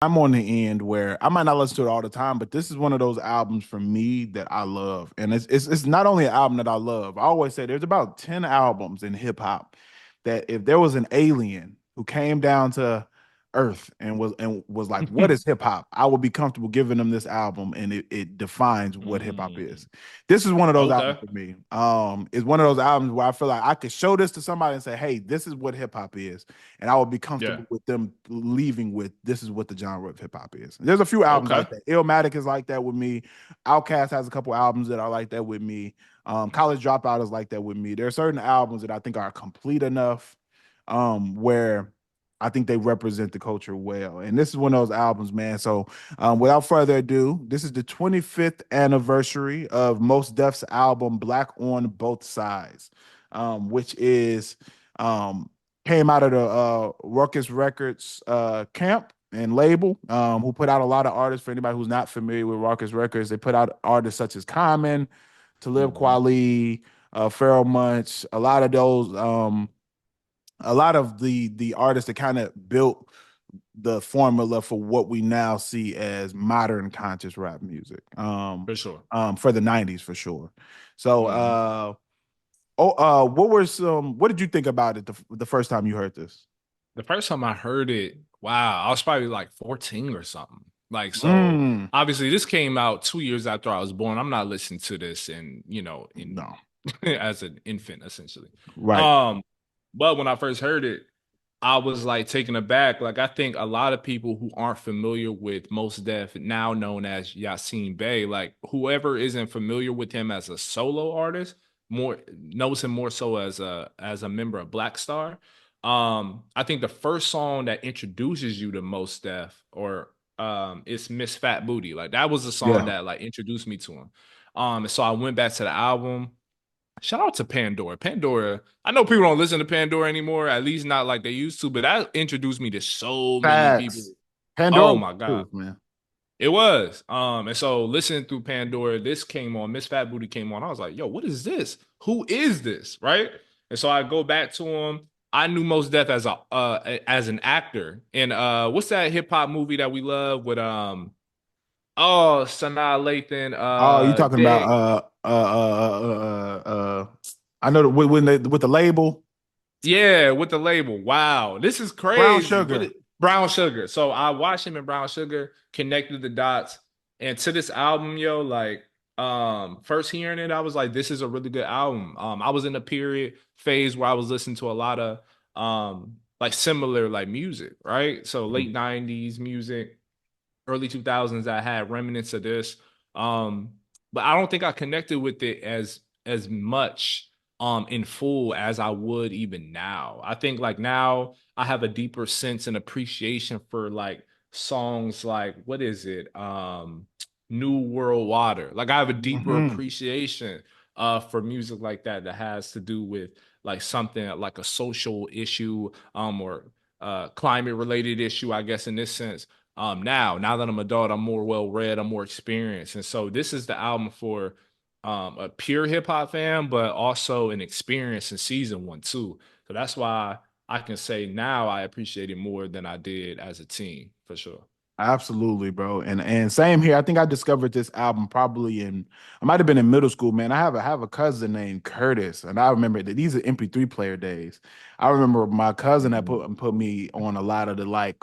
I'm on the end where I might not listen to it all the time, but this is one of those albums for me that I love. And it's not only an album that I love. I always say there's about 10 albums in hip hop that if there was an alien who came down to Earth and was like, what is hip hop? I would be comfortable giving them this album and it defines what hip hop Mm, is. This is one of those albums okay. for me. It's one of those albums where I feel like I could show this to somebody and say, hey, this is what hip hop is, and I would be Yeah. comfortable with them leaving with this is what the genre of hip hop is. There's a few albums Okay. like that. Illmatic is like that with me. Outkast has a couple albums that are like that with me. College Dropout is like that with me. There are certain albums that I think are complete enough, where I think they represent the culture well. And this is one of those albums, man. So without further ado, this is the 25th anniversary of Mos Def's album Black on Both Sides, which is um, came out of the Rawkus Records camp and label, who put out a lot of artists. For anybody who's not familiar with Rawkus Records, they put out artists such as Common, Talib Hmm. Kweli, Pharoah Monch, a lot of the artists that kind of built the formula for what we now see as modern conscious rap music. For sure. For the 90s for sure. So Hmm. what did you think about it the first time you heard this? The first time I heard it, wow, I was probably like 14 or something. Like, so Mm, obviously this came out 2 years after I was born. I'm not listening to this in no. as an infant, essentially. Right. Um, but when I first heard it, I was like taken aback. Like, I think a lot of people who aren't familiar with Mos Def, now known as Yasiin Bey, like whoever isn't familiar with him as a solo artist, more knows him more so as a member of Black Star. I think the first song that introduces you to Mos Def or it's Miss Fat Booty. Like that was the song Yeah. that like introduced me to him. And so I went back to the album. Shout out to Pandora. Pandora, I know people don't listen to Pandora anymore, at least not like they used to, but that introduced me to so many people. Facts. Pandora Oh was my God. cool, man. It was. And so listening through Pandora, this came on, Miss Fat Booty came on. I was like, yo, what is this? Who is this? Right. And so I go back to him. I knew Mos Def as an actor. And what's that hip hop movie that we love with Sanaa Lathan, Oh, you talking about Dick. I know that when they with the label Yeah, with the label. Wow, this is Brown crazy. Sugar. Brown Sugar? So I watched him in Brown Sugar, connected the dots, and to this album, yo, like first hearing it, I was like, this is a really good album. I was in a period phase where I was listening to a lot of like similar like music, right? So late 90s music, early 2000s, I had remnants of this. Um, but I don't think I connected with it as much in full as I would even now. I think like now I have a deeper sense and appreciation for like songs like what is it? New World Water. Like I have a deeper Mm-hmm. appreciation for music like that that has to do with like something like a social issue or climate related issue, I guess in this sense. Now that I'm an adult, I'm more well read, I'm more experienced. And so this is the album for a pure hip hop fan, but also an experience in season one too. So that's why I can say now I appreciate it more than I did as a teen, for sure. Absolutely, bro. And same here. I think I discovered this album probably I might have been in middle school, man. I have a cousin named Curtis, and I remember that these are MP3 player days. I remember my cousin that Mhm. put me on a lot of the like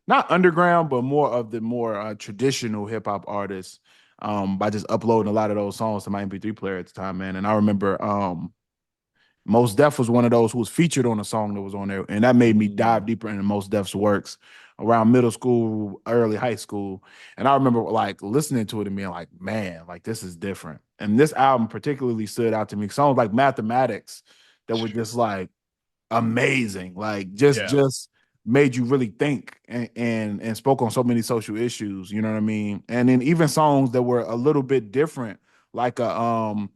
not underground, but more of the more traditional hip hop artists, by just uploading a lot of those songs to my MP3 player at the time, man. And I remember Mos Def was one of those who was featured on a song that was on there, and that made me dive Mm. deeper into Mos Def's works around middle school, early high school. And I remember like listening to it and being like, man, like this is different. And this album particularly stood out to me. Songs like Mathematics that were just like amazing, like Yeah. just made you really think and spoke on so many social issues. You know what I mean? And then even songs that were a little bit different, like a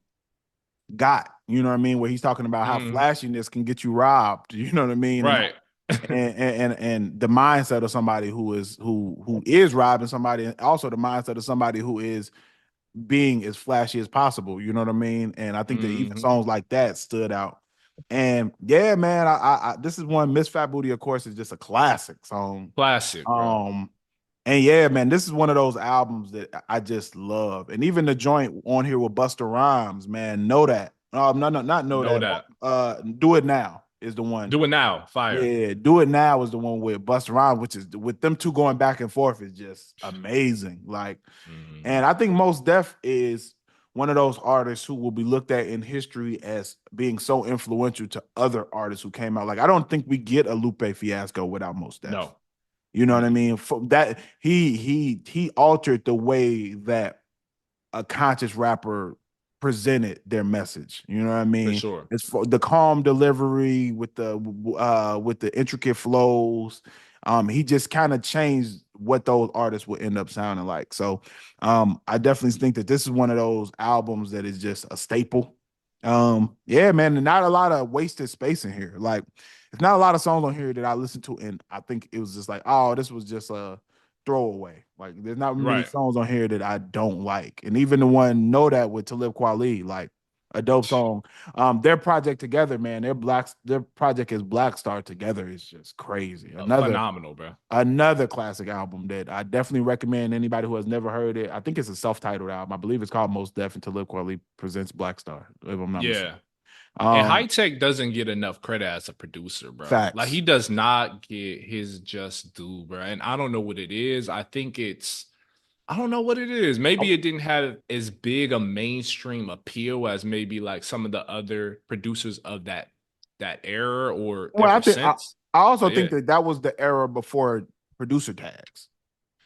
got, you know what I mean, where he's talking about how Mm. flashiness can get you robbed, you know what I mean, and Right. and the mindset of somebody who is robbing somebody, and also the mindset of somebody who is being as flashy as possible, you know what I mean? And I think that even Hmm. songs like that stood out. And yeah, man, this is one. Miss Fat Booty, of course, is just a classic song. Classic, bro. Um, And yeah, man, this is one of those albums that I just love. And even the joint on here with Busta Rhymes, man, know that. No, no, not know Know that. that. Do It Now is the one. Do it now. Fire. Yeah, Do It Now is the one with Busta Rhymes, which is with them two going back and forth is just amazing. Like, Mhm. and I think Mos Def is one of those artists who will be looked at in history as being so influential to other artists who came out. Like, I don't think we get a Lupe Fiasco without Mos Def. No. You know what I Mm-mm. mean? That he altered the way that a conscious rapper presented their message. You know what I For mean? sure. It's for the calm delivery with the intricate flows. He just kind of changed what those artists would end up sounding like. So I definitely think that this is one of those albums that is just a staple. Yeah, man, and not a lot of wasted space in here. Like, it's not a lot of songs on here that I listened to, and I think it was just like, oh, this was just a throwaway. Like, there's not many Right. songs on here that I don't like, and even the one "Know That" with Talib Kweli, like a dope song. Their project together, man, their project is Black Star together is just crazy. Phenomenal, bro. Another classic album that I definitely recommend anybody who has never heard it. I think it's a self-titled album. I believe it's called Most Def and Talib Kweli presents Black Star, if I'm not mistaken. Yeah. And Um, High Tech doesn't get enough credit as a producer, bro. Like he Facts. does not get his just due, bro. And I don't know what it is. I don't know what it is. Maybe it didn't have as big a mainstream appeal as maybe like some of the other producers of that era or Well, ever since. I also But yeah. think that that was the era before producer tags.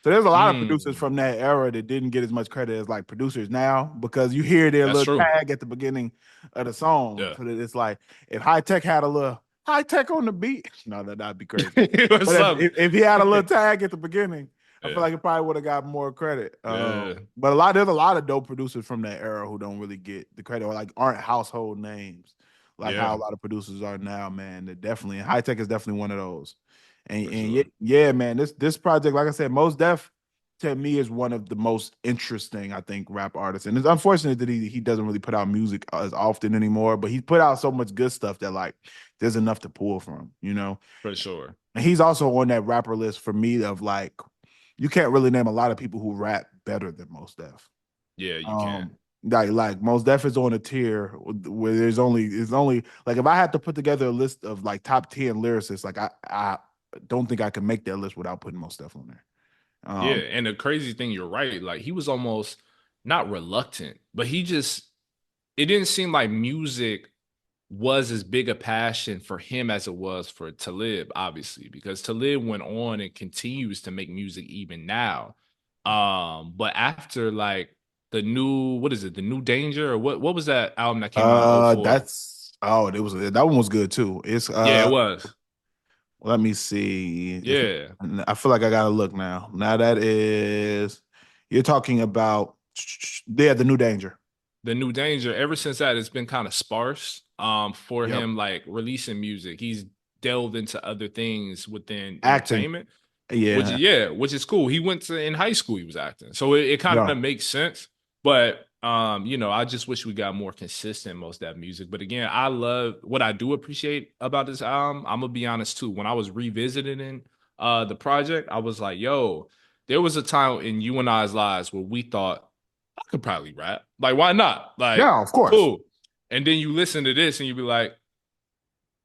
So there's a lot of producers from Mm, that era that didn't get as much credit as like producers now because you hear their that's little true. tag at the beginning of the song. Yeah. So that it's like if High Tech had a little High Tech on the beat, no, that'd be crazy. What's But up? if he had a little tag at the beginning, I feel Yeah. like it probably would have got more credit. Yeah. But there's a lot of dope producers from that era who don't really get the credit or like aren't household names like how a Yeah. lot of producers are now, man. That definitely High Tech is definitely one of those. For And sure. yeah, man, this project, like I said, Mos Def to me is one of the most interesting, I think, rap artists. And it's unfortunate that he doesn't really put out music as often anymore, but he's put out so much good stuff that like there's enough to pull from, you know. For sure. And he's also on that rapper list for me of like you can't really name a lot of people who rap better than Mos Def. Yeah, you can. Like Mos Def is on a tier where it's only like if I had to put together a list of like top 10 lyricists, like I don't think I can make that list without putting Mos Def on there. Yeah, Um, and the crazy thing, you're right. Like he was almost not reluctant, but he just it didn't seem like music was as big a passion for him as it was for Talib, obviously, because Talib went on and continues to make music even now. But after like the new, what is it, the new Danger, or what was that album that came out in '04? that's oh, it was that one was good too. It's Yeah, it was. let me see if Yeah. I feel like I gotta look now. Now that is you're talking about yeah, the new danger. The new Danger, ever since that, it's been kind of sparse for Yep. him like releasing music. He's delved into other things within Acting. entertainment, which Yeah. is yeah, which is cool. He went to in high school, he was acting. So it kind Yeah. of makes sense. But I just wish we got more consistent most of that music. But again, I love what I do appreciate about this album. I'm gonna be honest too. When I was revisiting the project, I was like, yo, there was a time in you and I's lives where we thought I could probably rap. Like, why not? Like, Yeah, of course. cool. And then you listen to this and you be like,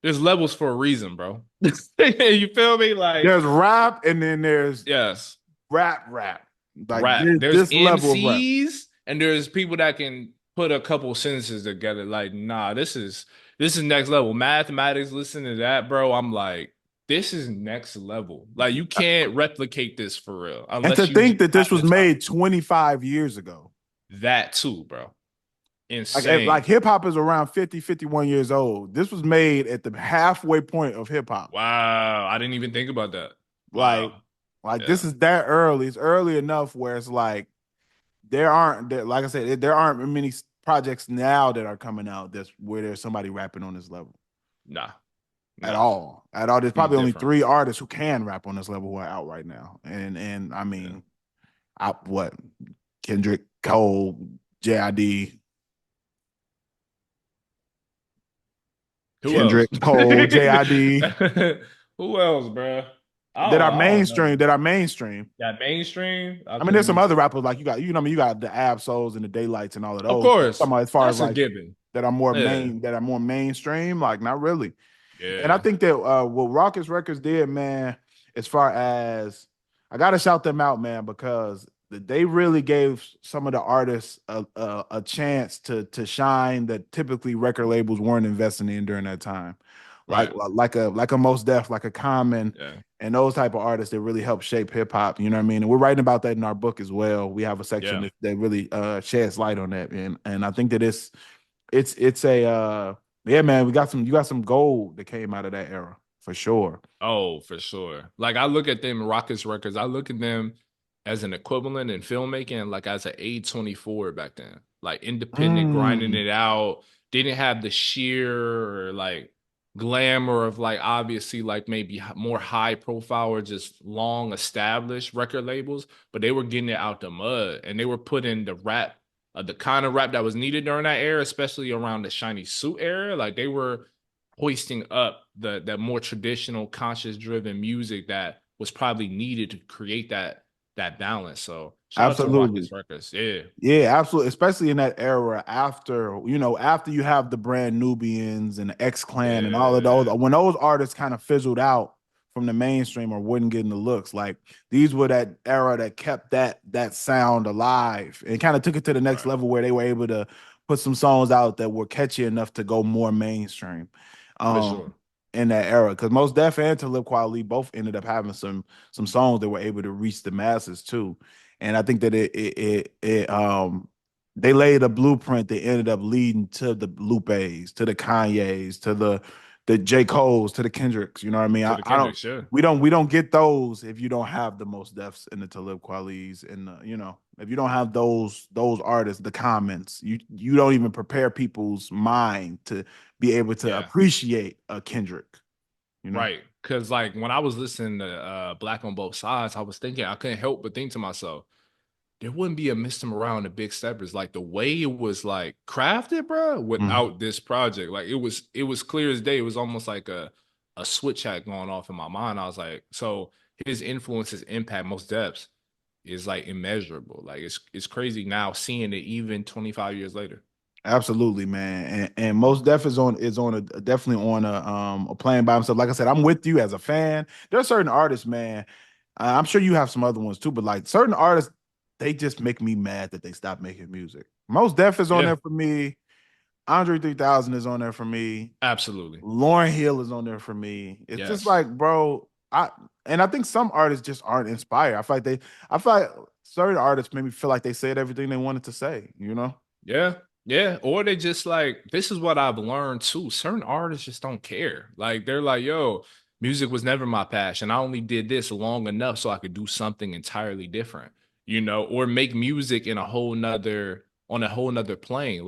there's levels for a reason, bro. You feel me? Like, There's rap and then there's yes, rap. Like rap. There's this level of rap. MCs and there's people that can put a couple sentences together. Like, nah, this is next level. Mathematics, listen to that, bro. I'm like, this is next level. Like, you can't replicate this for real And to unless you just think that have this was the time. made 25 years ago. That too, bro. Like Insane. hip hop is around 50, 51 years old. This was made at the halfway point of hip hop. Wow, I didn't even think about that. Like, Wow. like this Yeah. is that early. It's early enough where it's like like I said, there aren't many projects now that are coming out that's where there's somebody rapping on this level Nah. at Nah. all. At all. There's He's probably only different. three artists who can rap on this level who are out right now. And I Yeah. mean, I what Kendrick, Cole, JID, Who else? Kendrick, Cole, JID. Who else, bro? Oh, I don't know. that are mainstream. That mainstream, I I mean, there's couldn't some even other say. rappers like you got, you know, what I mean, you got the Absols and the Daylights and all of Of those. I'm talking course, about as far as that's a like given. Yeah, that are more mainstream, like not really. And I yeah, think that what Rawkus Records did, man, as far as I gotta shout them out, man, because they really gave some of the artists a chance to shine that typically record labels weren't investing in during that time. right. Like a Mos Def, like a Common, Yeah, and those type of artists that really help shape hip hop. You know what I mean? And we're writing about that in our book as well. We have a section yeah, that really sheds light on that, and I think that it's a yeah, man, we got some you got some gold that came out of that era for sure. oh, for sure. Like I look at them Rawkus Records, I look at them as an equivalent in filmmaking, like as an A24 back then. Like independent, grinding Mm, it out, didn't have the sheer or like glamour of like obviously like maybe more high profile or just long established record labels, but they were getting it out the mud and they were putting the rap, the kind of rap that was needed during that era, especially around the shiny suit era. Like they were hoisting up the more traditional conscious driven music that was probably needed to create that balance. So shout out to absolutely. Rawkus Records. Yeah. Yeah, absolutely. Especially in that era after, you know, after you have the brand Nubians and the X Clan and all of those, Yeah. when those artists kind of fizzled out from the mainstream or wouldn't get in the looks, like these were that era that kept that sound alive and kind of took it to the next Right. level where they were able to put some songs out that were catchy enough to go more mainstream. For Um sure. in that era. Because Most Def and Talib Kweli both ended up having some songs that were able to reach the masses too. And I think that they laid a blueprint that ended up leading to the Lupes, to the Kanyes, to the J. Cole's, to the Kendricks. You know what I mean? To the I don't Kendricks, yeah. we don't get those if you don't have the Most Defs and the Talib Kweli's and the, you know, if you don't have those artists, the comments, you don't even prepare people's mind to be able to Yeah. appreciate a Kendrick. You know, Right. Cause like when I was listening to Black on Both Sides, I was thinking I couldn't help but think to myself, there wouldn't be a Mr. Morale and the Big Steppers. Like the way it was like crafted, bro, Mhm. without this project. Like it was clear as day. It was almost like a switch had gone off in my mind. I was like, so his influence, his impact, most depths is like immeasurable. Like it's crazy now seeing it even 25 years later. Absolutely, man. And Most Def is on a definitely on a playing by himself. Like I said, I'm with you as a fan. There are certain artists, man. I'm sure you have some other ones too, but like certain artists, they just make me mad that they stopped making music. Most Def is on Yeah, there for me. Andre 3000 is on there for me. absolutely. Lauren Hill is on there for me. It's just Yes. like, bro, I think some artists just aren't inspired. I feel like certain artists maybe feel like they said everything they wanted to say, you know? Yeah. Yeah. Or they just like, this is what I've learned too. Certain artists just don't care. Like they're like, yo, music was never my passion. I only did this long enough so I could do something entirely different, or make music in a whole nother on a whole nother plane.